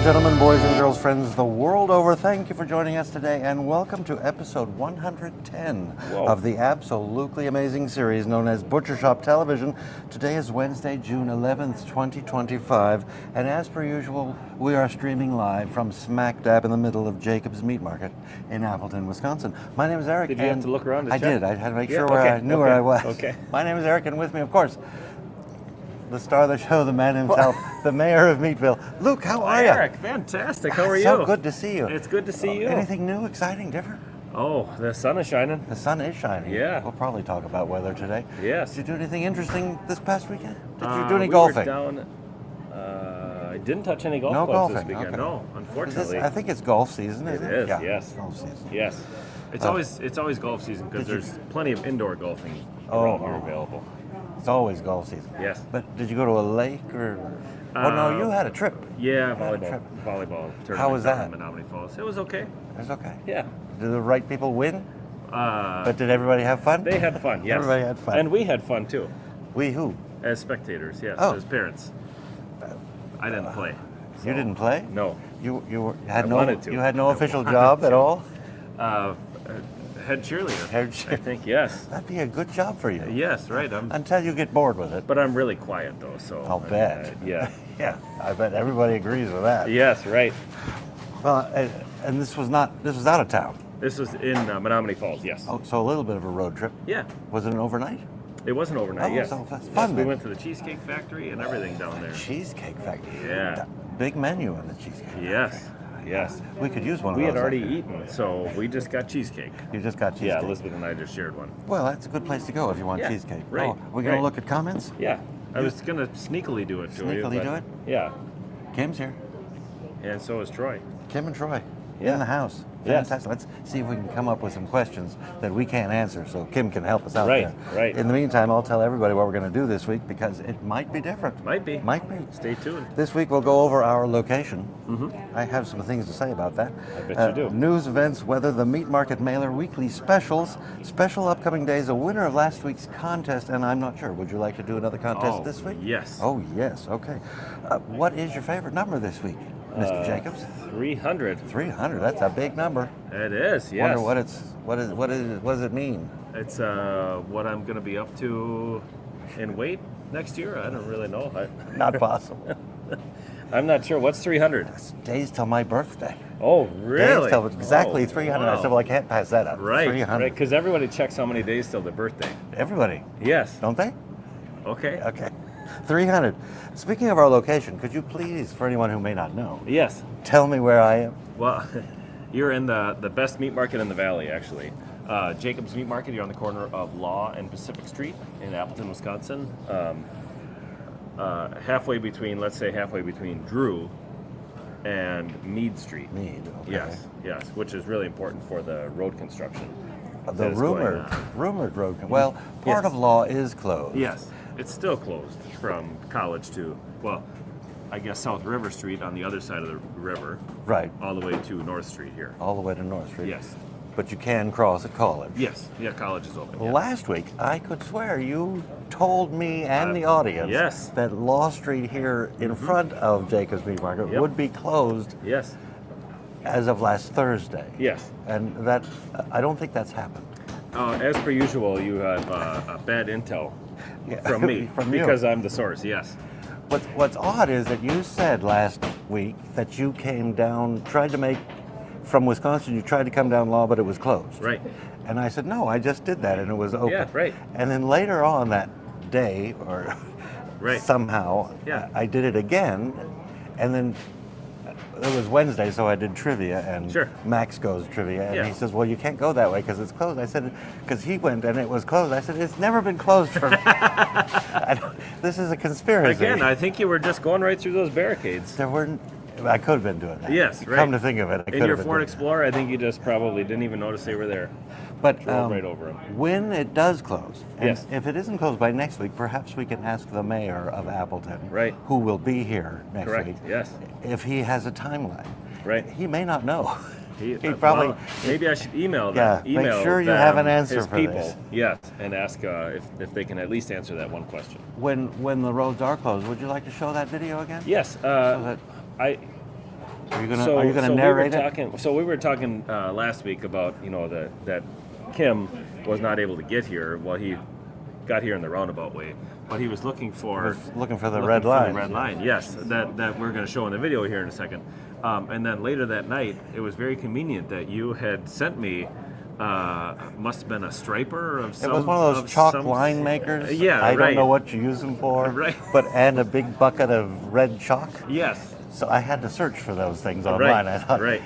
gentlemen, boys and girls, friends the world over, thank you for joining us today and welcome to episode 110 of the absolutely amazing series known as Butcher Shop Television. Today is Wednesday, June 11th, 2025, and as per usual, we are streaming live from smack dab in the middle of Jacob's Meat Market in Appleton, Wisconsin. My name is Eric. Did you have to look around? I did. I had to make sure I knew where I was. Okay. My name is Eric, and with me, of course, the star of the show, the man himself, the mayor of Meatville. Luke, how are you? Eric, fantastic. How are you? So good to see you. It's good to see you. Anything new, exciting, different? Oh, the sun is shining. The sun is shining. Yeah. We'll probably talk about weather today. Yes. Did you do anything interesting this past weekend? Did you do any we golfing? Were down, I didn't touch any golf No clubs golfing. this weekend. Okay. No, unfortunately. I think it's golf season, isn't it? It is, Yeah, yes. Golf season. Yes. It's always golf season because there's plenty of indoor golfing around here available. It's always golf season. Yes. But did you go to a lake or? Oh no, you had a trip. Yeah, You had a volleyball trip. tournament. How was down that? in Menominee Falls. It was okay. It was okay. Yeah. Did the right people win? But did everybody have fun? They had fun. Yes. Everybody had fun. And we had fun too. We who? As spectators, yes. Oh. As parents. I didn't play. You didn't play? No. You I wanted to. You had no I official wanted job at to. all? Head cheerleader. Head I cheer- think yes. That'd be a good job for you. Yes, right. Until you get bored with it. But I'm really quiet though, so. I'll bet. Yeah. Yeah, I bet everybody agrees with that. Yes, right. Well, and this was out of town. This was in Menominee Falls. Yes. Oh, so a little bit of a road trip. Yeah. Was it an overnight? It wasn't overnight. Oh, yes. so that's Yes, fun we then. went to the Cheesecake Factory and everything down there. Cheesecake Factory. Yeah. Big menu in the Cheesecake Yes. Factory. Yes. We could use one of We those. had already out there. eaten, so we just got cheesecake. You just got cheesecake. Yeah, Elizabeth and I just shared one. Well, that's a good place to go if you want Yeah, cheesecake. right, Oh, we're going right. to look at comments? Yeah. I was gonna sneakily do it to you. Sneakily but- do it? Yeah. Kim's here. And so is Troy. Kim and Troy in Yeah. the house. Yes. Fantastic. Let's see if we can come up with some questions that we can't answer so Kim can help us out Right, there. right. In the meantime, I'll tell everybody what we're going to do this week because it might be different. Might be. Might be. Stay tuned. This week we'll go over our location. I have some things to say about that. I bet you do. News, events, weather, the Meat Market Mailer, weekly specials, special upcoming days, a winner of last week's contest, and I'm not sure. Would you like to do another contest Oh, this week? yes. Oh, yes. Okay. What is your favorite number this week, Mr. Jacobs? 300. 300. That's a big number. It is. Yes. Wonder what does it mean? It's what I'm going to be up to in weight next year. I don't really know. Not possible. I'm not sure. What's 300? It's days till my birthday. Oh, really? Days till exactly Oh, 300. wow. I said, well, I can't pass that up. Right, 300. right. Because everybody checks how many days till their birthday. Everybody, Yes. don't they? Okay. Okay. 300. Speaking of our location, could you please, for anyone who may not know, Yes. tell me where I am? Well, you're in the best meat market in the valley, actually. Jacob's Meat Market. You're on the corner of Law and Pacific Street in Appleton, Wisconsin. Halfway between Drew and Mead Street. Mead. Okay. Yes, which is really important for the road construction. The that is going rumored on. road. Well, part Yes. of Law is closed. Yes, it's still closed from College to, well, I guess South River Street on the other side of the river, Right. all the way to North Street here. All the way to North Street. Yes. But you can cross at College. Yes, yeah, College is open. Yeah. Last week, I could swear you told me and the audience yes. that Law Street here in front of Jacob's Meat Market Yep. would be closed Yes, as of last Thursday. yes. And that, I don't think that's happened. As per usual, you have a bad intel Yeah, from me from you. because I'm the source. Yes. What's odd is that you said last week that you came down, tried to make, from Wisconsin, you tried to come down Law, but it was closed. Right. And I said, no, I just did that and it was open. Yeah, right. And then later on that day, or Right. somehow, Yeah. I did it again. And then it was Wednesday, so I did trivia, and Sure. Max goes trivia, and Yeah. he says, well, you can't go that way because it's closed. I said, because he went and it was closed. I said, it's never been closed for me. This is a conspiracy. Again, I think you were just going right through those barricades. There weren't. I could have been doing that. Yes, right. Come to think of it, I could In have your been Ford doing Explorer, I think you just probably didn't even notice they were there. But Drove right over 'em. when it does close, and Yes. if it isn't closed by next week, perhaps we can ask the mayor of Appleton, Right. who will be here next Correct. week, Yes. if he has a timeline. Right. He may not know. He Well, probably. maybe I should email Yeah, them. make Email sure you them, have an answer his for people. this. Yes, and ask if they can at least answer that one question. When the roads are closed, would you like to show that video again? Yes, So that- Are you gonna narrate it? So we were talking last week about that Kim was not able to get here. Well, he got here in the roundabout way, but he was looking for the red line. The red line, yes, that we're going to show in the video here in a second. And then later that night, it was very convenient that you had sent me. Must have been a striper of some. It was one of those chalk line makers. Yeah, I right. don't know what you use them for. Right. And a big bucket of red chalk. Yes. So I had to search for those things online. Right. I thought, right.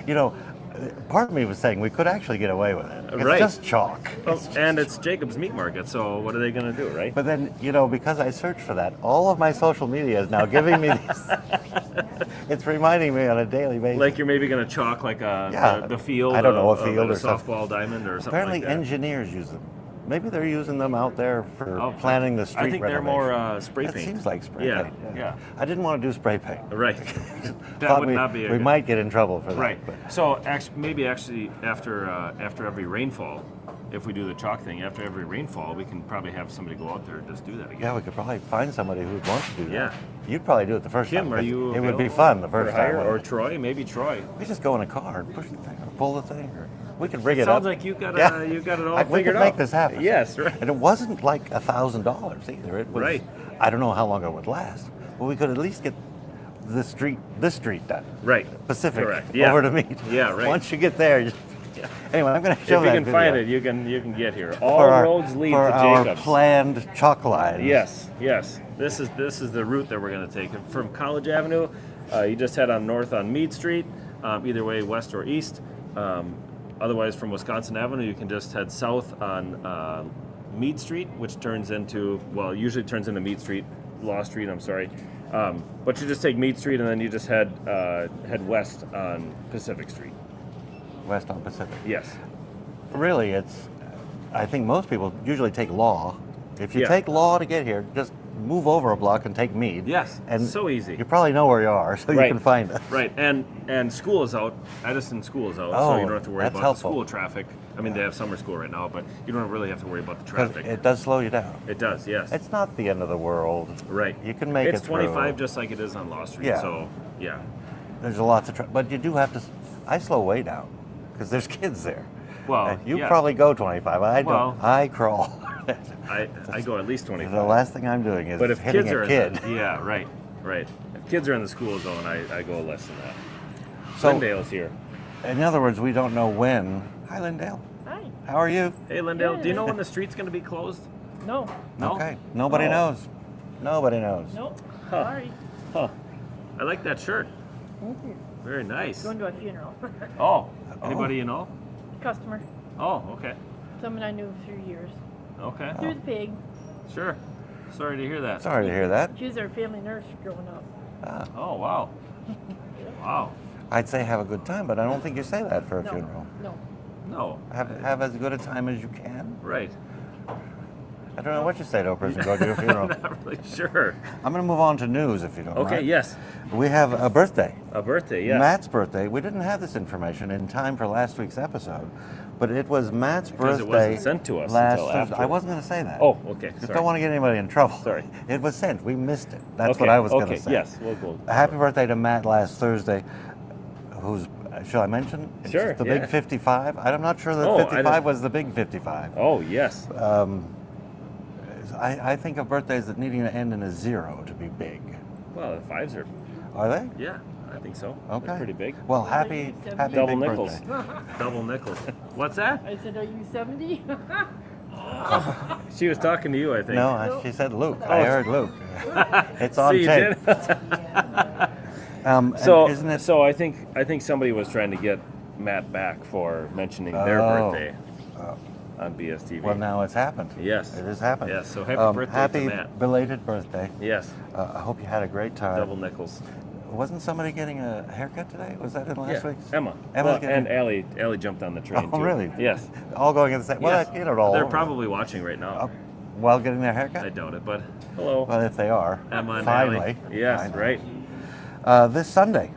Part of me was saying we could actually get away with it. It's right. just chalk. And it's Jacob's Meat Market, so what are they going to do, right? But then, because I searched for that, all of my social media is now giving me these. It's reminding me on a daily basis. Like you're maybe going to chalk like the field. I don't know, a field or or softball diamond or something Apparently like that. engineers use them. Maybe they're using them out there for planning the street I think renovation. they're more spray paint. It seems like spray paint. Yeah. I didn't want to do spray paint. Right. That Thought would not be. We might get in trouble for that. Right. But. So maybe after every rainfall, if we do the chalk thing, after every rainfall, we can probably have somebody go out there and just do that again. Yeah, we could probably find somebody who'd want to do that. Yeah. You'd probably do it the first time. Kim, are you? It would be fun the first time. Or Troy, maybe Troy. We just go in a car and push the thing or pull the thing. Or we could rig it up. Sounds like you got it all we figured could out. make this happen. Yes, right. And it wasn't like $1,000 either. It was. Right. I don't know how long it would last, but we could at least get this street done. Right. Pacific. Correct. Yeah. Over to meet. Yeah. Right. Once you get there. Yeah. Anyway, I'm going to show If you that can video. find it, you can get here. All roads lead for to our Jacob's. planned chalk line. Yes. This is the route that we're going to take from College Avenue. You just head on north on Meade Street, either way, west or east. Otherwise, from Wisconsin Avenue, you can just head south on Meade Street, which usually turns into Meade Street, Law Street. I'm sorry. But you just take Meade Street and then you just head west on Pacific Street. West on Pacific. Yes. Really, I think most people usually take Law. If you Yeah. take Law to get here, just move over a block and take Meade. Yes. And so easy. You probably know where you are, so Right. you can find us. Right. And school is out. Edison school is out, so Oh, you don't have to worry that's about helpful. the school traffic. I mean, they have summer school right now, but you don't really have to worry about the Because traffic. it does slow you down. It does, yes. It's not the end of the world. Right. You can make it's it through. 25 just like it is on Law Street. Yeah. So, yeah. There's lots of traffic, but you do have to. I slow way down because there's kids there. Well, You yeah. probably go 25. I don't. Well, I crawl. I go at least 25. The last thing I'm doing is But if hitting kids are a kid. yeah, right. If kids are in the school zone, I go less than that. So- Lindale's here. In other words, we don't know when. Hi, Lindale. Hi. How are you? Hey, Lindale, do you know Good. when the street's going to be closed? No. No? Okay. Nobody Oh. knows. Nobody knows. Nope. Huh. Sorry. Huh. I like that shirt. Thank you. Very nice. Going to a funeral. Oh, anybody you know? Customer. Oh, okay. Someone I knew for years. Okay. Through the pig. Sure. Sorry to hear that. Sorry to hear that. She was our family nurse growing up. Ah, Oh, wow. Wow. I'd say have a good time, but I don't think you say that for a No. funeral. No. No. Have as good a time as you can. Right. I don't know what you say to a person going to a funeral. I'm not really sure. I'm going to move on to news if you don't Okay, mind. yes. We have a birthday. A birthday, yes. Matt's birthday. We didn't have this information in time for last week's episode, but it was Matt's Because it birthday. wasn't sent to us last until Thursday. after. I wasn't going to say that. Oh, okay. Just Sorry. don't want to get anybody in trouble. Sorry. It was sent. We missed it. That's Okay, what I was going to okay, say. yes. We'll go. Happy birthday to Matt last Thursday, who's, shall I mention? It's Sure, the yeah. big 55. I'm not sure that Oh, I 55 don't- was the big 55. Oh, yes. I think of birthdays that needing to end in a 0 to be big. Well, the fives are, Are they? yeah, I think so. Okay. They're pretty big. Well, happy Double big nickels. birthday. Double nickels. What's that? I said, are you 70? She was talking to you, I think. No, she said Luke. I Oh. heard Luke. It's on See, you tape. did? And So, isn't it? so I think somebody was trying to get Matt back for mentioning their Oh. birthday on BSTV. Well, now it's happened. Yes. It has happened. Yes, so happy birthday to happy Matt. belated birthday. Yes, I hope you had a great time. double nickels. Wasn't somebody getting a haircut today? Was that in last Yeah, week's? Emma. Emma's Well, getting- and Allie jumped on the train Oh, too. really? Yes. All going at the same. Well, Yes. you know, all They're over. probably watching right now. While getting their I haircut. doubt it, but hello. Well, if they are. Emma and finally. Allie. Yes, Finally. right. This Sunday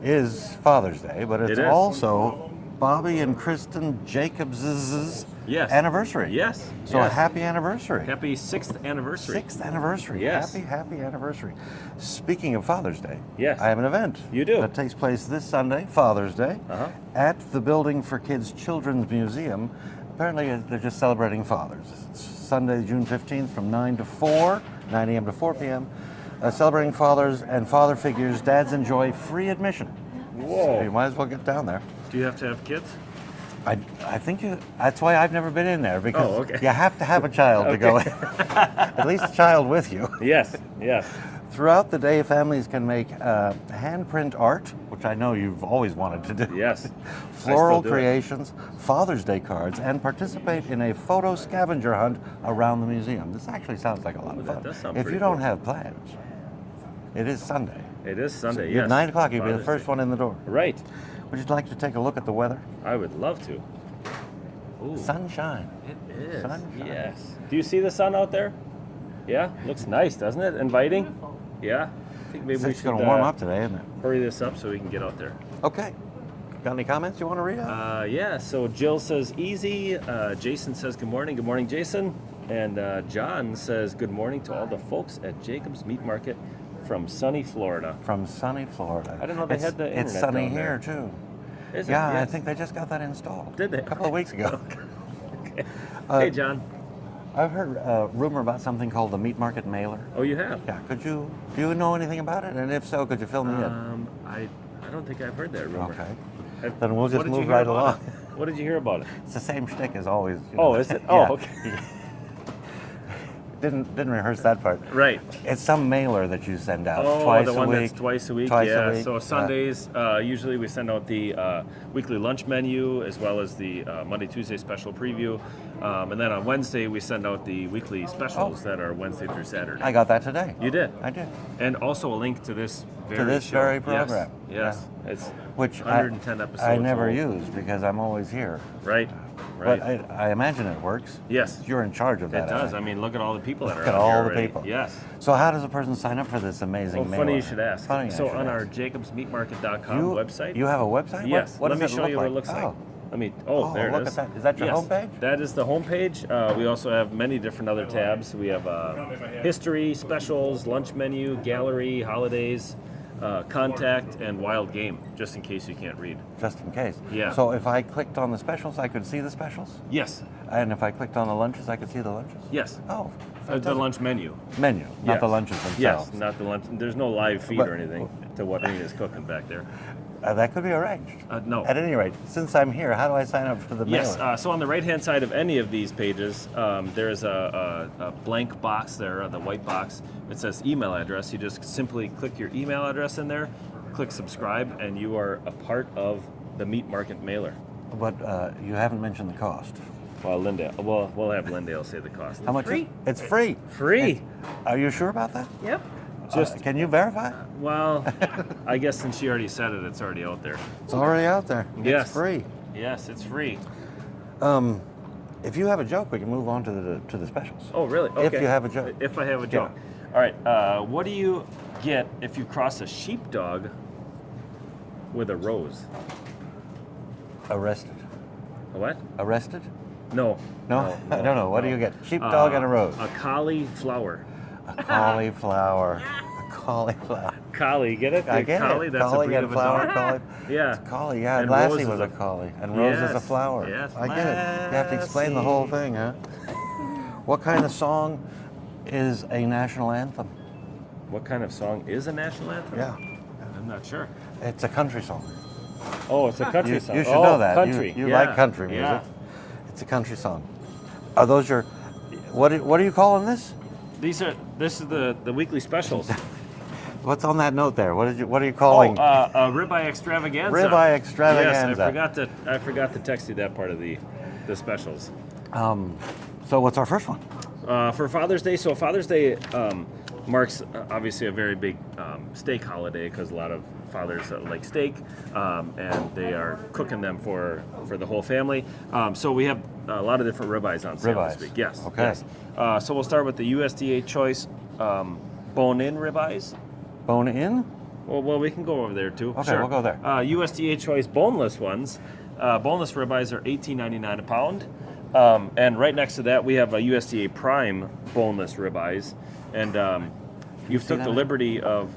is Father's Day, but it's It is. also Bobby and Kristen Jacobs' Yes. anniversary. Yes. So yes. a happy anniversary. Happy 6th anniversary. 6th anniversary. Yes. Happy anniversary. Speaking of Father's Day, Yes. I have an event. You do? That takes place this Sunday, Father's Day, Uh-huh. at the Building for Kids Children's Museum. Apparently, they're just celebrating fathers. It's Sunday, June 15th from 9 to 4, 9 a.m. to 4 p.m. Celebrating fathers and father figures. Dads enjoy free admission. Whoa. So you might as well get down there. Do you have to have kids? I think that's why I've never been in there, because Oh, okay. you have to have a child to go in. At least a child with you. Yes. Yes. Throughout the day, families can make handprint art, which I know you've always wanted to do. Yes. Floral I still do it. creations, Father's Day cards, and participate in a photo scavenger hunt around the museum. This actually sounds like a lot of that fun. does sound If pretty you don't cool. have plans, it is Sunday. It is Sunday. At Yes. 9 o'clock, you'll be the Father's first Day. one in the door. Right. Would you like to take a look at the weather? I would love to. Ooh. Sunshine. It is. Sunshine. Yes. Do you see the sun out there? Yeah. Looks nice, doesn't it? Inviting. Beautiful. Yeah. I think maybe we It's should going to warm up today, isn't it? hurry this up so we can get out there. Okay. Got any comments you want to read out? Yeah. So Jill says easy. Jason says good morning. Good morning, Jason. And John says good morning to all the folks at Jacob's Meat Market from sunny Florida. From sunny Florida. I didn't know they had the It's internet sunny down here, there. too. Is it? Yeah, I Yes. think they just got that installed. Did they? A couple of weeks ago. Hey, John. I've heard a rumor about something called the Meat Market Mailer. Oh, you have? Yeah, do you know anything about it? And if so, could you fill me in? I don't think I've heard that rumor. Okay. Then we'll just What did you move hear right about along. it? What did you hear about it? It's the same shtick as always. Oh, is it? Yeah. Oh, okay. Didn't rehearse that part. Right. It's some mailer that you send out Oh, twice the a one week. that's twice a week. Twice yeah. a week. So Sundays, usually we send out the weekly lunch menu as well as the Monday, Tuesday special preview, and then on Wednesday we send out the weekly specials that are Wednesday through Saturday. I got that today. You did. I did. And also a link to this very show. very program. Yes. It's Which 110 episodes. I never old. use because I'm always here. Right. Right. But I imagine it works. Yes. You're in charge of that. It does. I I think. mean, look at all the people that are Look at out all here the already. people. Yes. So how does a person sign up for this amazing Well, mailer? funny you should ask. Funny So I should on our ask. jacobsmeatmarket.com website. You have a website? Yes. What Let me does it show look you like? what it looks like. Oh. Let me. Look There it at is. that. Is that your Yes, homepage? That is the homepage. We also have many different other tabs. We have history, specials, lunch menu, gallery, holidays, contact, and wild game, just in case you can't read. Just in case. Yeah. So if I clicked on the specials, I could see the specials? Yes. And if I clicked on the lunches, I could see the lunches? Yes. Oh. The fantastic. lunch menu. Menu, not Yes. the lunches themselves. Yes, not the lunch. There's no live feed But- or anything to what Nina's cooking back there. That could be arranged. No. At any rate, since I'm here, how do I sign up for the Yes. mailer? So on the right-hand side of any of these pages, there is a blank box there, the white box. It says email address. You just simply click your email address in there, click subscribe, and you are a part of the Meat Market mailer. But you haven't mentioned the cost. Well, Lindale. We'll have Lindale say the cost. How much? Free. It's free. Free. Are you sure about that? Yep. Can you verify? Well, I guess since she already said it, it's already out there. It's already out there. Yes. It's free. Yes, it's free. If you have a joke, we can move on to the specials. Oh, really? Okay. If you have a joke. If I have a joke. All right. What do you get if you cross a sheepdog with a rose? Arrested. A what? Arrested? No. No? I don't know. What do you get? Sheepdog and a rose. A cauliflower. A cauliflower. A cauliflower. Collie, get it? I get collie, it. That's Collie a breed and of a flower. dog. Collie. Yeah. It's collie, yeah. And Lassie Rose is was a a- collie. And Rose is a Yes, flower. yes, I get it. You have to explain the whole thing, huh? What kind of song is a national anthem? What kind of song is a national anthem? Yeah. I'm not sure. It's a country song. Oh, it's a country You song. should Oh, know that. Country. You Yeah. like country music. Yeah. It's a country song. Are those your... What are you calling this? This is the weekly specials. What's on that note there? What are you calling? Ribeye extravaganza. Ribeye extravaganza. Yes, I forgot to text you that part of the specials. So what's our first one? For Father's Day, so Father's Day marks obviously a very big steak holiday because a lot of fathers like steak, and they are cooking them for the whole family. So we have a lot of different ribeyes on sale this Ribeyes. week. Yes. Okay. Yes. So we'll start with the USDA choice bone-in ribeyes. Bone in? Well, we can go over there too. Okay, Sure. we'll go there. USDA choice boneless ones. boneless ribeyes are $18.99 a pound. And right next to that, we have a USDA Prime boneless ribeyes. And you see took the that? liberty of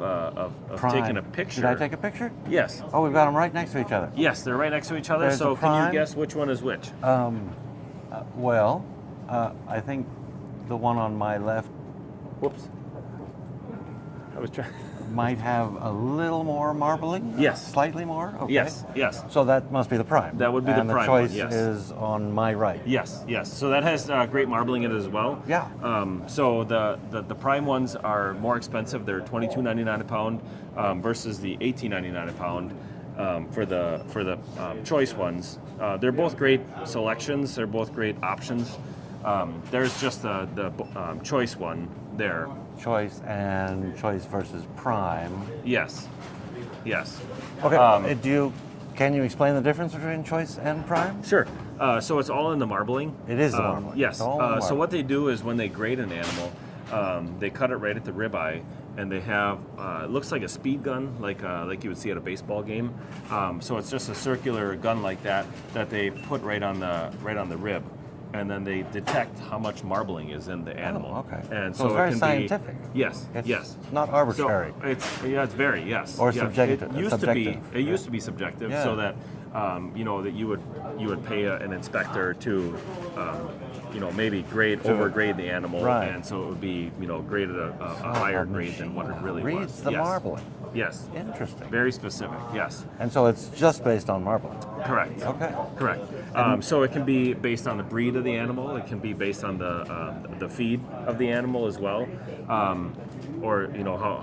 Prime. taking a picture. Did I take a picture? Yes. Oh, we've got them right next to each other. Yes, they're right next to each other. There's So the can you Prime. guess which one is which? Well, I think the one on my left Whoops. I was trying. might have a little more marbling. Yes. Slightly more. Okay. Yes. Yes. So that must be the prime. That would be the and prime the choice one, yes. is on my right. Yes, yes. So that has great marbling in it as well. Yeah. So the prime ones are more expensive. They're $22.99 a pound versus the $18.99 a pound for the choice ones. They're both great selections. They're both great options. There's just the choice one there. Choice and choice versus prime. Yes. Yes. Okay. Can you explain the difference between choice and prime? Sure. So it's all in the marbling. It is the marbling. Yes. It's all in the So marbling. what they do is when they grade an animal, they cut it right at the ribeye, and they have it looks like a speed gun, like you would see at a baseball game. So it's just a circular gun like that they put right on the rib, and then they detect how much marbling is in the animal. Oh, okay. And So so it's very it can scientific. Be, yes. It's yes. not arbitrary. So it's very yes. Or yeah. subjective- It used subjective. to be. It used to be subjective, Yeah. so that that you would pay an inspector to maybe overgrade the animal, Right. and so it would be graded a higher grade than what it really was. Reads the Yes. marbling. Yes. Interesting. Very specific. Yes. And so it's just based on marbling. Correct. Okay. Correct. So it can be based on the breed of the animal. It can be based on the feed of the animal as well, or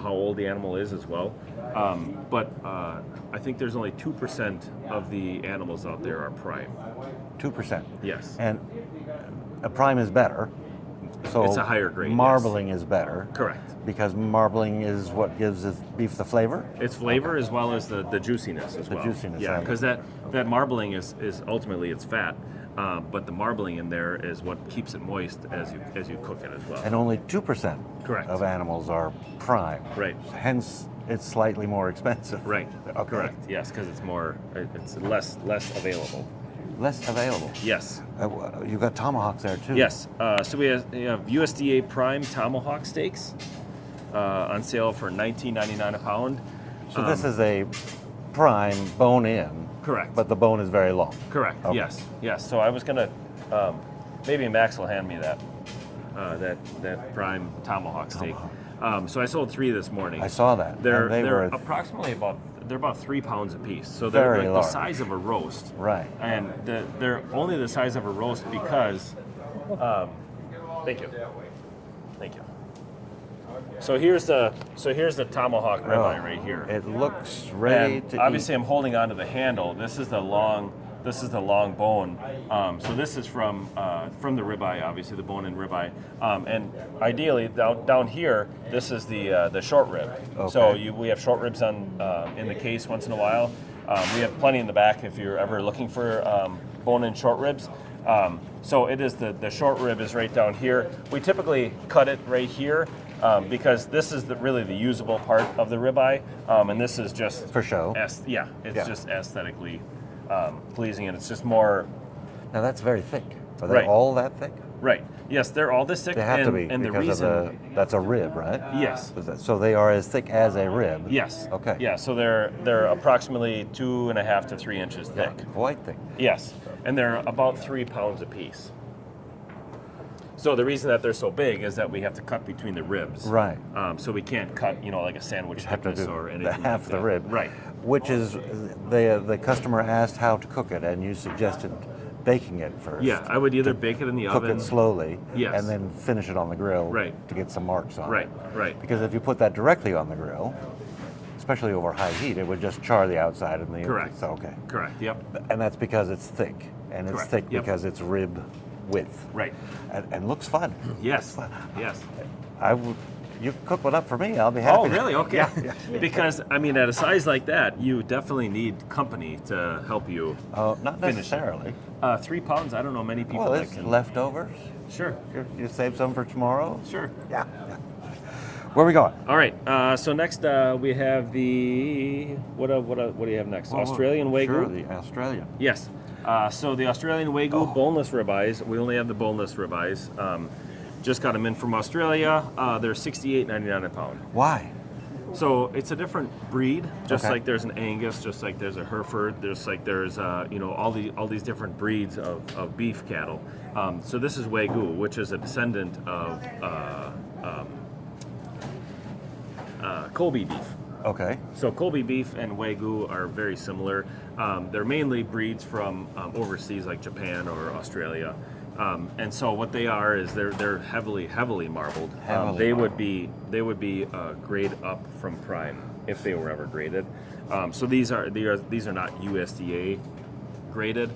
how old the animal is as well. But I think there's only 2% of the animals out there are prime. 2%. Yes. And a prime is better. So It's a higher grade, yes. Marbling is better. Correct. Because marbling is what gives its beef the flavor. Its flavor as well as the juiciness as The well. juiciness, Yeah, right. because that marbling is ultimately it's fat, but the marbling in there is what keeps it moist as you cook it as well. And only 2% Correct. of animals are prime. Right. Hence, it's slightly more expensive. Right. Okay. Correct. Yes, because it's less available. Less available. Yes. You've got tomahawks there too. Yes. So we have USDA Prime tomahawk steaks on sale for $19.99 a pound. So this is a prime bone in. Correct. But the bone is very long. Correct. Okay. Yes. Yes. So I was gonna maybe Max will hand me that prime tomahawk steak. So I sold 3 this morning. I saw that. They're And they were approximately about 3 pounds a piece. So Very they're like large. the size of a roast. right. And they're only the size of a roast because. Thank you. Thank you. So here's the tomahawk ribeye right here. It looks ready And to obviously, eat. I'm holding onto the handle. This is the long bone. So this is from the ribeye, obviously the bone-in ribeye. And ideally, down here, this is the short rib. Okay. So we have short ribs on in the case once in a while. We have plenty in the back if you're ever looking for bone-in short ribs. So it is the short rib is right down here. We typically cut it right here. Because this is really the usable part of the ribeye, and this is just For show. It's Yeah. just aesthetically pleasing, and it's just more Now that's very thick. Are they Right. all that thick? right. Yes, they're all this thick. They have and, to be and the because reason, of that's a rib, right? yes, So they are as thick as a rib. yes, Okay. yeah. So they're approximately 2.5 to 3 inches Yeah, thick. quite thick. Yes, and they're about 3 pounds a piece. So the reason that they're so big is that we have to cut between the ribs. Right. So we can't cut, like a sandwich Have to thickness do or the anything half like the that. rib. Right. Which is the customer asked how to cook it, and you suggested baking it first. Yeah, I would either bake it in the Cook oven. it slowly. Yes. And then finish it on the grill. Right. To get some marks on Right, it. right. Because if you put that directly on the grill, especially over high heat, it would just char the outside and the Correct. So okay. Correct. Yep. And that's because it's thick, and it's Correct. thick Yep. because it's rib width. Right. And looks fun. Yes. Yes. You cook one up for me, I'll be happy. Oh, really? Okay. Yeah. Because at a size like that, you definitely need company to help you. Not Finish it. necessarily. 3 pounds. I don't know many people Well, that it's can. leftovers. Sure. You save some for tomorrow. Sure. Yeah. Where are we going? All right. So next we have the what do you have next? Australian Wagyu. Sure, the Australian. Yes. So the Australian Wagyu boneless ribeyes, we only have the boneless ribeyes. Just got them in from Australia. They're $68.99 a pound. Why? So it's a different breed, just Okay. like there's an Angus, just like there's a Hereford, there's all these different breeds of beef cattle. So this is Wagyu, which is a descendant of Kobe beef. Okay. So Kobe beef and Wagyu are very similar. They're mainly breeds from overseas, like Japan or Australia. And so what they are is they're heavily marbled. They would be grade up from prime if they were ever graded. So these are not USDA graded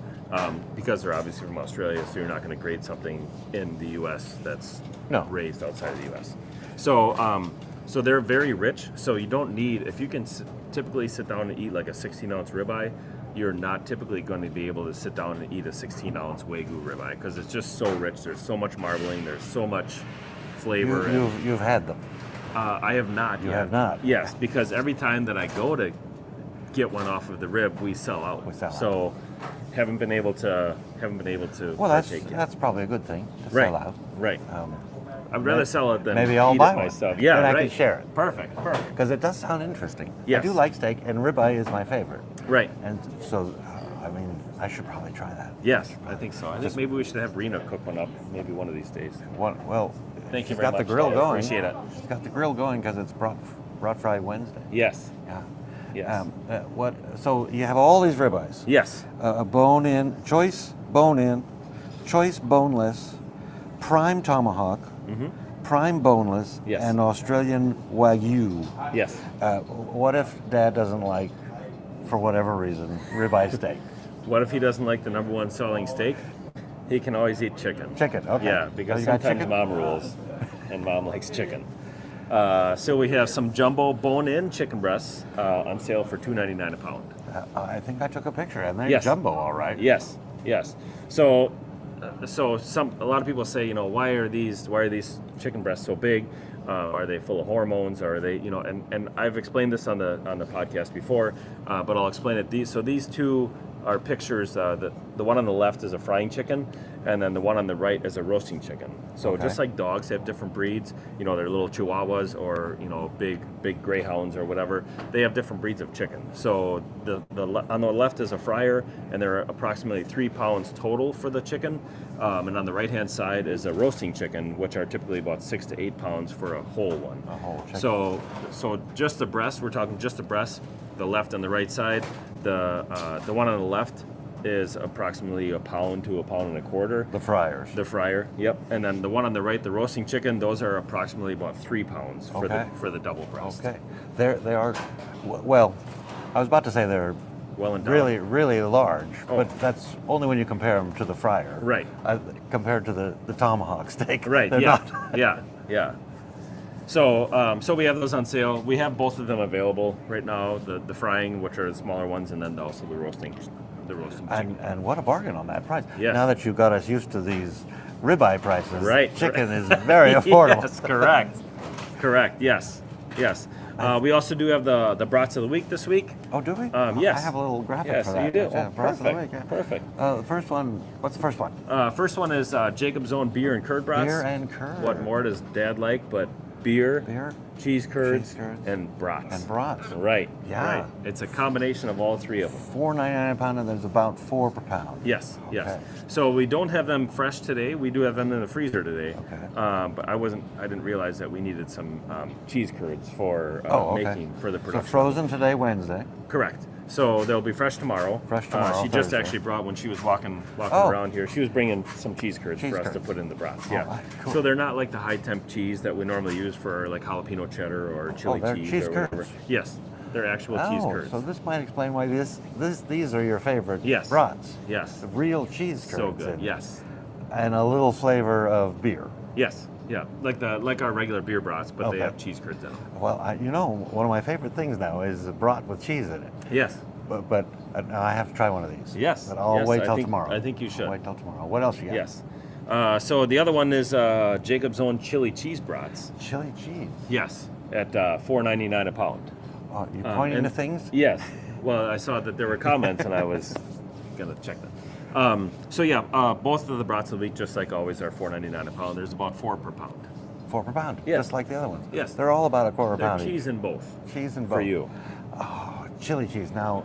because they're obviously from Australia. So you're not going to grade something in the U.S. that's raised outside of the U.S. So they're very rich. So you don't need, if you can typically sit down and eat like a 16-ounce ribeye, you're not typically going to be able to sit down and eat a 16-ounce Wagyu ribeye because it's just so rich. There's so much marbling. There's so much flavor. You've had them. I have not. You yet. have not? Yes, because every time that I go to get one off of the rib, we sell out. So haven't been able to. Well, partake yet. that's probably a good thing to Right. sell out. Right. I'd rather sell it than maybe I'll eat buy it one. myself. Yeah, Then I right. can share it. Perfect. Because it does sound interesting. Yes. I do like steak, and ribeye is my favorite. Right. And so, I should probably try that. Yes, I think so. I think maybe we should have Rena cook one up maybe one of these days. Well, Thank you she's very got much. the grill I going. appreciate it. She's got the grill going because it's brought Fry Wednesday. Yes. Yeah. Yes. So you have all these ribeyes. Yes. Bone-in, choice bone-in, choice boneless, prime tomahawk, prime boneless, Yes. and Australian Wagyu. Yes. What if Dad doesn't like, for whatever reason, ribeye steak? What if he doesn't like the number one selling steak? He can always eat chicken. Chicken, okay. Yeah, Oh, because you got sometimes chicken? Mom rules, and Mom likes chicken. So we have some jumbo bone-in chicken breasts on sale for $2.99 a pound. I think I took a picture, and they're Yes. jumbo, all right. Yes. So a lot of people say, why are these chicken breasts so big? Are they full of hormones? Or are they, and I've explained this on the podcast before, but I'll explain it. These two are pictures. The one on the left is a frying chicken, and then the one on the right is a roasting chicken. So just like dogs have different breeds, they're little Chihuahuas or big Greyhounds or whatever. They have different breeds of chicken. So on the left is a fryer, and there are approximately 3 pounds total for the chicken. And on the right-hand side is a roasting chicken, which are typically about 6 to 8 pounds for a whole one. A whole chicken. So just the breast, we're talking just the breast, the left and the right side. The one on the left is approximately 1 pound to 1.25 pounds. The fryers. The fryer, yep. And then the one on the right, the roasting chicken, those are approximately about 3 pounds for the double breast. Okay. They are, well, I was about to say they're Well endowed. really, really large, but that's only when you compare them to the fryer. Right. Compared to the tomahawk steak. Right. They're Yeah. not. Yeah. So we have those on sale. We have both of them available right now. The frying, which are the smaller ones, and then also the roasting chicken. And what a bargain on that price. Yes. Now that you got us used to these ribeye prices, Right. chicken is very affordable. Yes, correct. Yes. We also do have the brats of the week this week. Oh, do we? Yes. I have a little graphic Yes, for that. you do. Yeah, Oh, brats of the week, yeah. Perfect. The first one, what's the first one? First one is Jacob's Own beer and curd brats. Beer and curd. What more does Dad like but beer, cheese curds, cheese curds, and brats? and brats. Right. Yeah. Right. It's a combination of all three of them. $4.99 a pound, and there's about 4 per pound. Yes. Okay. So we don't have them fresh today. We do have them in the freezer today. Okay. But I didn't realize that we needed some cheese curds for making for the So production. frozen today, Wednesday. Correct. So they'll be fresh tomorrow. Fresh tomorrow, She just Thursday. actually brought when she was walking Oh. around here. She was bringing some cheese curds Cheese for us curds. to put in the brats. Oh, Yeah. right, cool. So they're not like the high temp cheese that we normally use for like jalapeno cheddar or chili they're cheese cheese or whatever. curds. Yes, they're actual cheese curds. So this might explain why these are your favorite Yes. brats. Yes. The real cheese curds. So good. in it. Yes. And a little flavor of beer. Yes. Yeah. Like our regular beer brats, but Okay. they have cheese curds in them. Well, one of my favorite things now is a brat with cheese in it. Yes. But now I have to try one of these. Yes. But I'll Yes, wait I till think- tomorrow. I think you should. I'll wait till tomorrow. What else you got? Yes. So the other one is Jacob's Own chili cheese brats. Chili cheese. Yes. At $4.99 a pound. Oh, you pointing and- to things? Yes. Well, I saw that there were comments, and I was gonna check them. So yeah, both of the brats of the week, just like always, are $4.99 a pound. There's about 4 per pound. 4 per pound, Yes. just like the other ones. Yes. They're all about a quarter They're pound cheese each. in both. Cheese and for both. you. Oh, chili cheese. Now,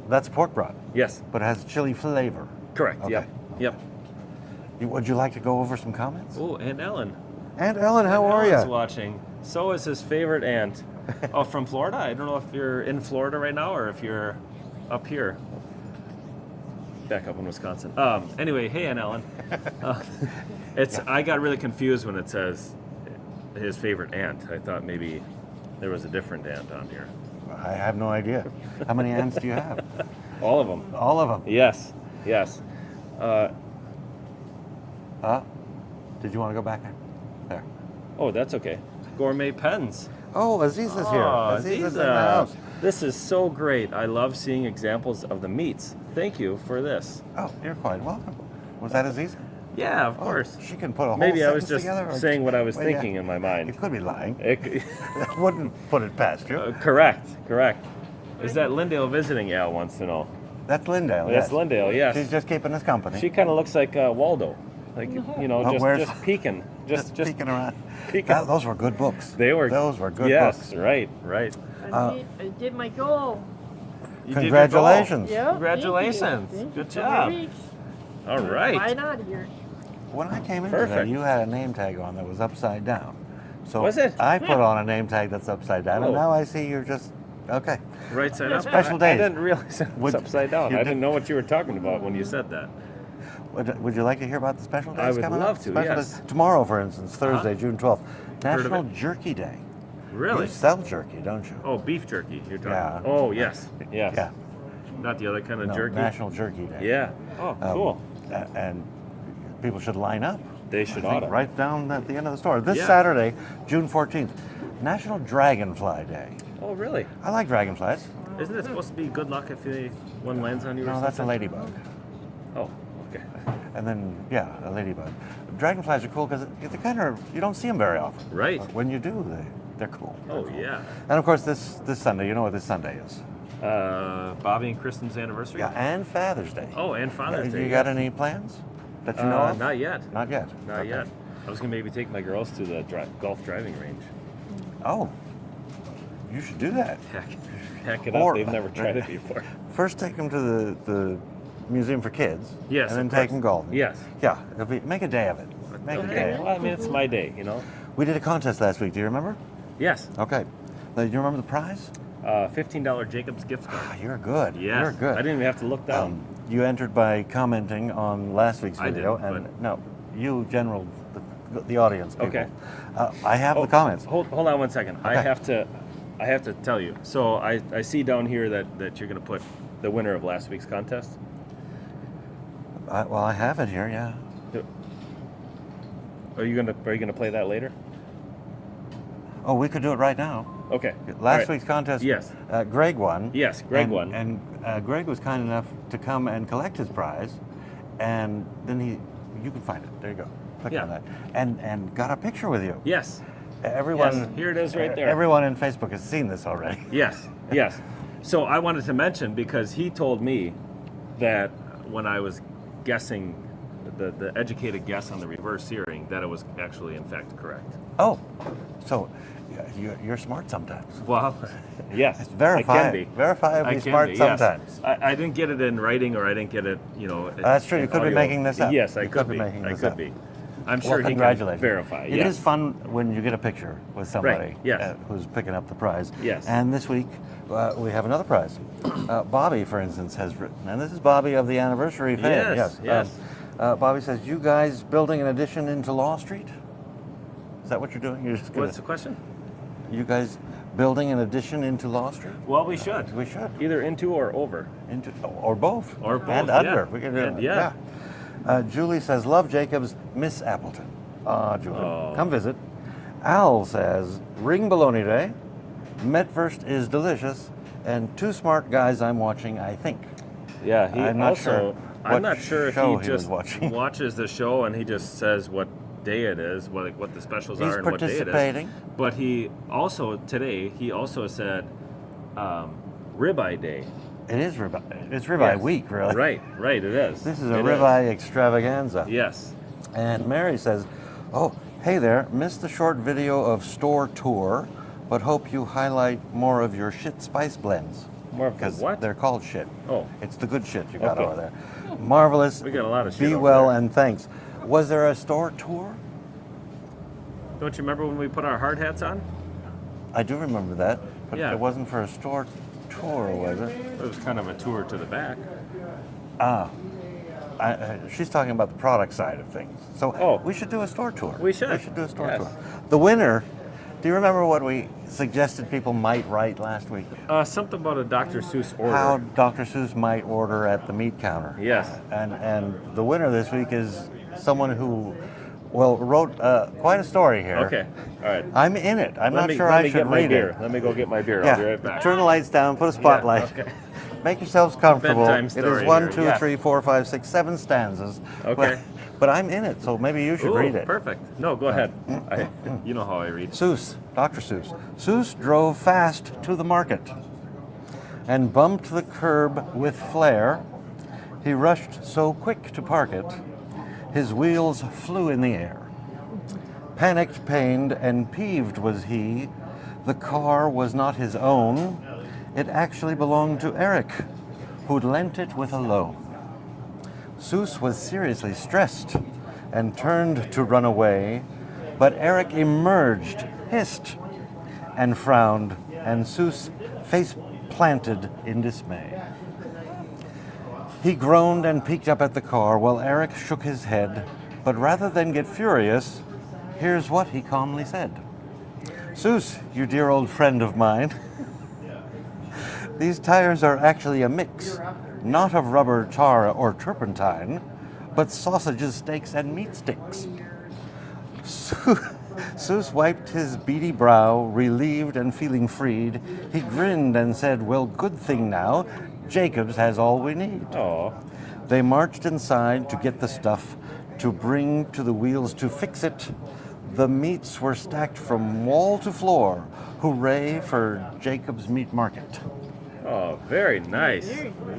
that's pork broth, Yes, but it has chili flavor. correct. Okay. Yep. Would you like to go over some comments? Oh, and Ellen. Aunt Ellen, how are Ellen's you? watching. So is his favorite aunt. Oh, from Florida. I don't know if you're in Florida right now or if you're up here. Back up in Wisconsin. Anyway, hey, Aunt Ellen. I got really confused when it says his favorite aunt. I thought maybe there was a different aunt on here. I have no idea. How many aunts do you have? All of them. All of them. Yes. Did you want to go back there? Oh, that's okay. Gourmet pens. Oh, Aziz is here. Oh, Aziz is in the Aziza. house. This is so great. I love seeing examples of the meats. Thank you for this. Oh, you're quite welcome. Was that Aziz? Yeah, of course. She can put a whole Maybe I was sentence just together, or- saying what I was Well, yeah. thinking in my mind. You could be lying. It- I wouldn't put it past you. correct. Is that Lindale visiting? Al wants to know. That's Lindale. That's yes. Lindale, yes. She's just keeping us company. She kind of looks like Waldo. Like, where's- just peeking. Just peeking around. peeking. Those were good books. Those were good yes, books. right. I did my goal. You did your Congratulations. Yeah. Congratulations. Thank you. Good For job. 3 weeks. goal. All right. Flying out of here. When I came in today, Perfect. you had a name tag on that was upside down. So Was it? I put on a name tag that's upside down, and Oh. now I see you're just okay. Right side up. Special I days. didn't realize it was Would- upside down. you I did- didn't know what you were talking about when you said that. Would you like to hear about the special days I would coming love up? to, Special yes. days. Tomorrow, for instance, Thursday, June 12th, Heard of National it? Jerky Day. Really? You sell jerky, don't you? Oh, beef jerky. You're talking. Yeah. Oh, yes. Yeah. Not the other kind of No, jerky. National Jerky Day. Yeah. Oh, cool. And people should line up. They should I think oughta. right down at the end of the store. This Yeah. Saturday, June 14th, National Dragonfly Day. Oh, really? I like dragonflies. Isn't it supposed to be good luck if one lands on you? or No, that's a something? ladybug. Oh, okay. And then, yeah, a ladybug. Dragonflies are cool because they kind of, you don't see them very often. Right. But when you do, they're cool. Oh, yeah. And of course, this Sunday, you know what this Sunday is. Bobby and Kristen's anniversary. Yeah, and Father's Day. Oh, and Father's Day. You got yes. any plans that you know of? Not yet. Not yet. Not Okay. yet. I was gonna maybe take my girls to the golf driving range. Oh, you should do that. Heck it Or- up. They've never tried it before. First, take them to the Museum for Kids. Yes, And then of take course. them golfing. Yes. Yeah, make a day of it. Make a day. Okay. of it. Well, I mean, it's my day, you know. We did a contest last week. Do you remember? Yes. Okay. Now, do you remember the prize? $15 Jacobs gift card. Ah, you're good. Yes. You're good. I didn't even have to look down. You entered by commenting on last week's I video, didn't, and but- no, you, general, the audience people. Okay. I have the comments. Hold on 1 second. I Okay. have to tell you. So I see down here that you're gonna put the winner of last week's contest. Well, I have it here. Yeah. Are you gonna play that later? Oh, we could do it right now. Okay. Last All right. week's contest. Yes. Greg won. Yes, Greg and, won. And Greg was kind enough to come and collect his prize, and then you can find it. There you go. Click Yeah. on that. And got a picture with you. Yes. Everyone. Yes, here it is right there. Everyone in Facebook has seen this already. Yes. Yes. So I wanted to mention because he told me that when I was guessing the educated guess on the reverse searing that it was actually in fact correct. Oh, so you're smart sometimes. Well, yes. It's I can be. verifiably I can smart be, yes. sometimes. I didn't get it in writing or I didn't get it, That's true. You in could be audio. making this up. Yes, I You could be be. making I this could up. be. I'm Well, sure he can congratulations. verify. It yes. is fun when you get a picture with somebody yes. who's picking up the prize. Yes. And this week we have another prize. Bobby, for instance, has written, and this is Bobby of the anniversary fan. Yes. Bobby says, "You guys building an addition into Law Street? Is that what you're doing? You're just gonna, What's the question? you guys building an addition into Law Street? Well, we should. We should. Either into or over. Into or both. Or both, And yeah. under. We can do And- it. yeah. Julie says, "Love Jacobs, Miss Appleton." Ah, Julie, Oh. come visit. Al says, "Ring bologna day. Metwurst is delicious, and two smart guys I'm watching. I think." Yeah, he I'm not also. sure I'm what not sure if show he he was just watching. watches the show and he just says what day it is, what the specials He's are, and what day it is. participating. But he also today he also said ribeye day. It is ribeye. It's ribeye week, really. Right, it is. This is a ribeye extravaganza. Yes. And Mary says, oh, hey there, missed the short video of store tour, but hope you highlight more of your shit spice blends. More of Because what? they're called shit. Oh. It's the good shit you got Okay. over there. Marvelous. We got a lot of shit Be over well there. and thanks. Was there a store tour? Don't you remember when we put our hard hats on? I do remember that, but Yeah. it wasn't for a store tour, was it? It was kind of a tour to the back. Ah. She's talking about the product side of things. So Oh. we should do a store tour. We should. We should do a store Yes. tour. The winner, do you remember what we suggested people might write last week? Something about a Dr. Seuss order. How Dr. Seuss might order at the meat counter. Yes. And the winner this week is someone who, well, wrote quite a story here. Okay. All right. I'm in it. I'm Let not me- sure let I me should get my read beer. it. Let me go get my beer. Yeah. I'll be right back. Turn the lights down. Put a spotlight. okay. Make yourselves comfortable. Bedtime It story is 1, here. 2, Yes. 3, 4, 5, 6, 7 stanzas. Okay. But I'm in it, so maybe you should Ooh, read it. perfect. No, go ahead. You know how I read. Seuss, Dr. Seuss. Seuss drove fast to the market and bumped the curb with flair. He rushed so quick to park it, his wheels flew in the air. Panicked, pained, and peeved was he. The car was not his own. It actually belonged to Eric, who'd lent it with a loan. Seuss was seriously stressed and turned to run away, but Eric emerged, hissed, and frowned, and Seuss face planted in dismay. He groaned and peeked up at the car while Eric shook his head, but rather than get furious, here's what he calmly said. Seuss, you dear old friend of mine, these tires are actually a mix, not of rubber, tar, or turpentine, but sausages, steaks, and meat sticks. Seuss wiped his beady brow, relieved and feeling freed. He grinned and said, well, good thing now, Jacobs has all we need. Oh. They marched inside to get the stuff, to bring to the wheels to fix it. The meats were stacked from wall to floor. Hooray for Jacobs Meat Market. Oh, very nice.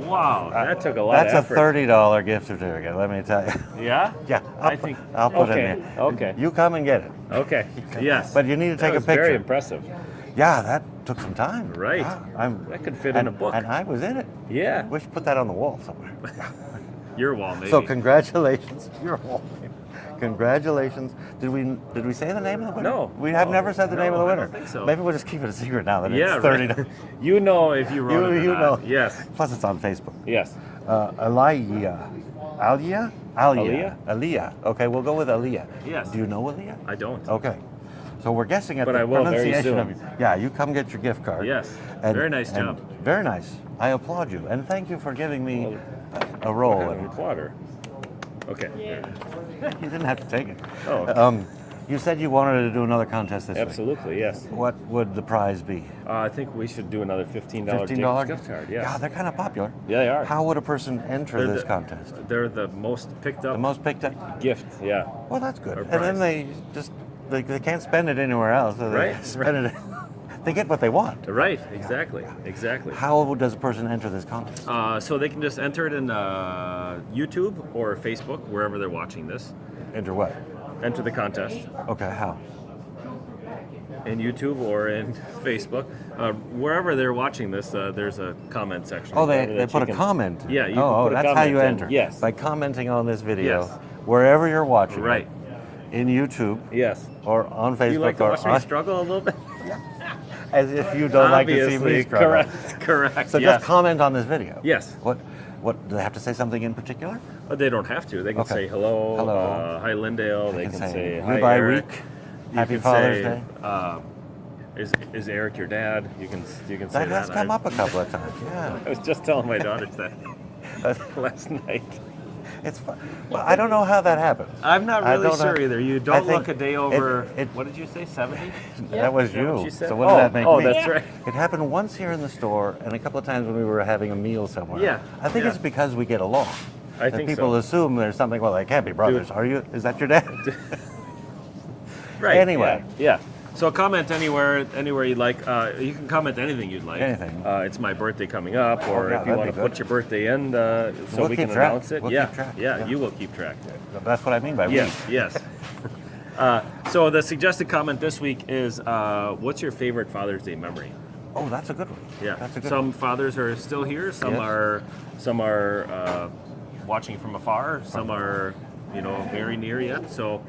Wow, that took a lot That's of effort. a $30 gift certificate, let me tell you. Yeah? Yeah, I think. I'll put okay. it in there. Okay. You come and get it. Okay. Yes. But you need to take that a was picture. Very impressive. Yeah, that took some time. Right. Yeah, That could fit in a book. And I was in it. Yeah. We should put that on the wall somewhere. Your wall, maybe. So congratulations. Your wall. Congratulations. Did we say the name of the winner? No. We have never said the name of the No, I winner. don't think so. Maybe we'll just keep it a secret now that yeah, it's $30. right. You know if you wrote it or You know. not. Yes. Plus it's on Facebook. Yes. Aliyah. Aliyah? Aliyah? Aliyah. Okay, we'll go with Aliyah. Yes. Do you know Aliyah? I don't. Okay. So we're guessing at But the I will very pronunciation soon. of it. Yeah, you come get your gift card. Yes. Very nice job. Very nice. I applaud you. And thank you for giving me a roll. Water. Okay. Yeah. You didn't have to take it. Oh. You said you wanted to do another contest this week. Absolutely, yes. What would the prize be? I think we should do another $15 $15 gift card. Yes. Yeah, they're kind of popular. Yeah, they are. How would a person enter They're this the- contest? They're the most picked up The most picked up? gift. Yeah. Well, that's good. Or And then prize. they just they can't spend it anywhere else. So they Right, spend it. They get what they want. Right. Exactly. Exactly. How does a person enter this contest? So they can just enter it in YouTube or Facebook, wherever they're watching this. Enter what? Enter the contest Okay, how? in YouTube or in Facebook. Wherever they're watching this, there's a comment section. Oh, they that put you a can- comment. Yeah, you oh, can put a that's how comment you in. enter. Yes. By commenting on this video, Yes. wherever you're watching. it, Right. in YouTube Yes. or on Facebook Do you like to or watch me on, struggle a little bit? as if you don't like to see me Obviously, struggle. correct. Correct. So yes. just comment on this video. Yes. What do they have to say something in particular? They don't have to. They can Okay. say hello. Hello. Hi, Lindale. They can say hi, Ribeye Eric. Week. You Happy can Father's say, Day. Is Eric your dad? You can say That that. has come up a couple of times. Yeah. I was just telling my daughters that last night. It's fun. Well, I don't know how that happens. I'm not I really don't sure know. either. You I don't think look a day over. it- What did you say? 70? That was Is that what you. you said? So what does that make oh, me? that's right. It happened once here in the store and a couple of times when we were having a meal somewhere. Yeah, I think yeah. it's because we get along. I That think people so. assume there's something, well, they can't be brothers. Dude. Are you? Is that your dad? Right. Anyway. Yeah. So comment anywhere you'd like. You can comment anything you'd like. Anything. It's my birthday coming up, or yeah, if you that'd want be to good. put your birthday in, so We'll we keep can track. announce it. We'll yeah. keep track. Yeah, Yeah. you will keep track. That's what I mean by we. Yes, yes. So the suggested comment this week is, what's your favorite Father's Day memory? Oh, that's a good one. Yeah. That's a good Some one. fathers are still here. Some Yes. are watching from afar. Some are, very near yet. So,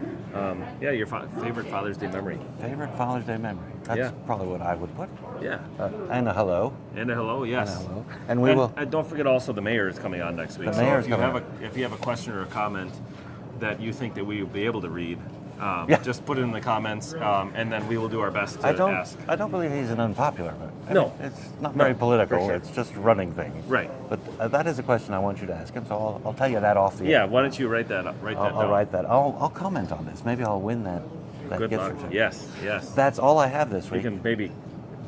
yeah, your favorite Father's Day memory. Favorite Father's Day memory. That's Yeah. probably what I would put. Yeah. And a hello. And a hello, yes. And a hello. And we will. And don't forget also the mayor is coming on next week. The So mayor's if you coming have if you have a question or a comment that you think that we will be able to read, Yeah. just put it in the comments, and then we will do our best to ask. I don't believe he's an unpopular, but No. it's not No, very political. for sure. It's just running things. Right. But that is a question I want you to ask him. So I'll tell you that off the. Yeah. Why don't you write that up? I'll write that. I'll comment on this. Maybe I'll win that Good gift luck. certificate. Yes. Yes. That's all I have this You week. can maybe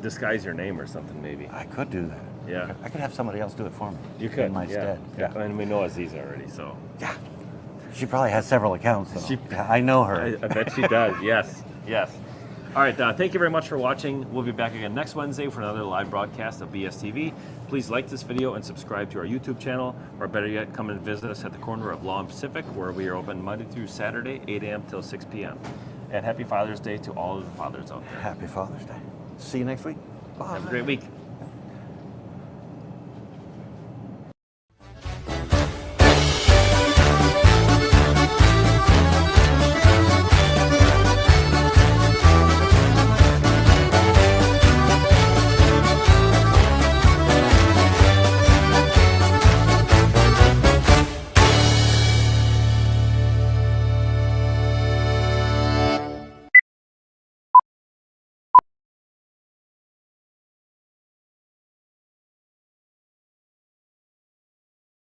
disguise your name or something. Maybe. I could do that. Yeah. I could have somebody else do it for me. You could. In my yeah. stead. Yeah. And we know Aziz already, so. Yeah. She probably has several accounts, though. She- I know her. I bet she does. Yes. Yes. All right. Thank you very much for watching. We'll be back again next Wednesday for another live broadcast of BSTV. Please like this video and subscribe to our YouTube channel, or better yet, come and visit us at the corner of Law and Pacific, where we are open Monday through Saturday, 8 a.m. till 6 p.m. And happy Father's Day to all of the fathers out there. Happy Father's Day. See you next week. Bye. Have a great week.